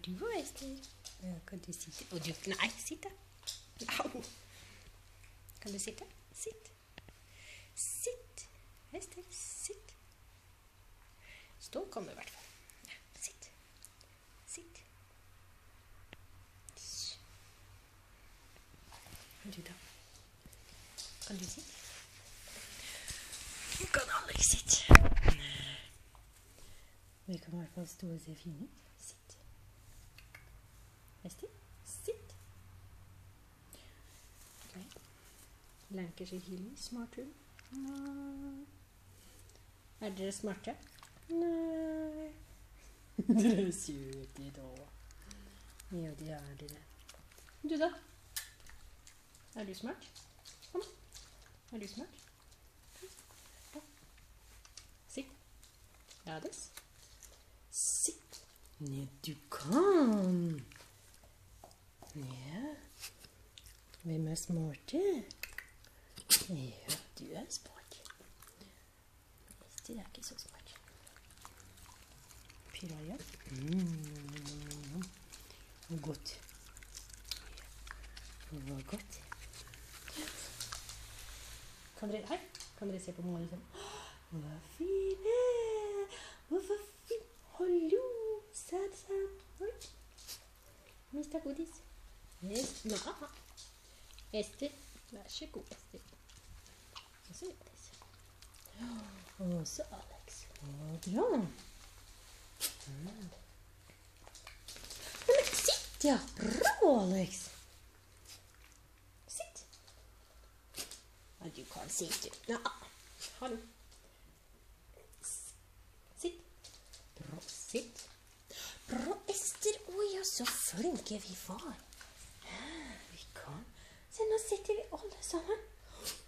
du òg, Ester? Ja, kan du sitte? Og du, nei, sitte. Au. Kan du sitte? Sitt. Sitt. Ester, sitt. Stå kan du i hvert fall. Ja, sitt. Sitt. Du da? Kan du sitte? Du kan aldri sitte. Vi kan i hvert fall stå og se fine ut. Sitt. Ester, sitt. Ok. Lenker seg hyggelig. Smart hund. Nei. Er dere smarte? Nei. Dere er søte da. Ja, det er dere. Du da? Er du smart? Kom. Er du smart? Ja. Sitt. Ja, det. Sitt. Ja, du kan. Ja. Hvem er smarte? Ja, du er smart. Ester er ikke så smart. Piraya. Godt. Det var godt. Kan dere se på mamma liksom? Hva fine! Hva fint! Hallo! Sæd. Oi. Mista godis. Ester. Ester. Vær så god, Ester. Og så Alex. Og så Alex. Bra. Men sitt, ja. Bra, Alex. Sitt. Ja, du kan sitte. Ja. Hallo. Sitt. Bra, sitt. Bra, Ester. Oi, ja, så flinke vi var. Vi kan. Se, nå sitter vi alle sammen.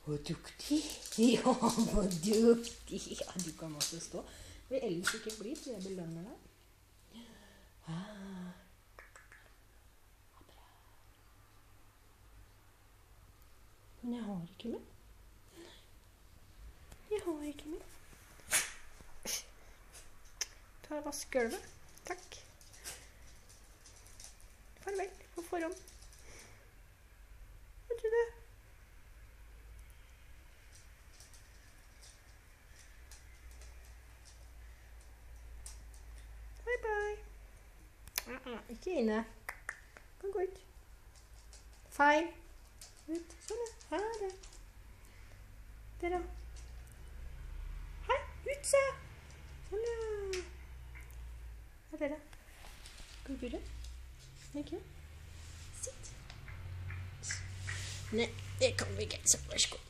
Hvor duktig. Ja, hvor duktig. Ja, du kan også stå. Vi ellers ikke blir, så jeg belønner deg. Bra. Men jeg har ikke med. Jeg har ikke med. Ta og vask gulvet. Takk. Farvel på forhånd. Vet du det? Bye bye. Ikke inne. Kan gå ut. Feil. Ut. Sånn da. Ha det. Dere. Hei, ut sa. Sånn da. Ha dere. Skal vi gjøre? Ikke? Sitt. Nei, det kan vi ikke. Så vær så god.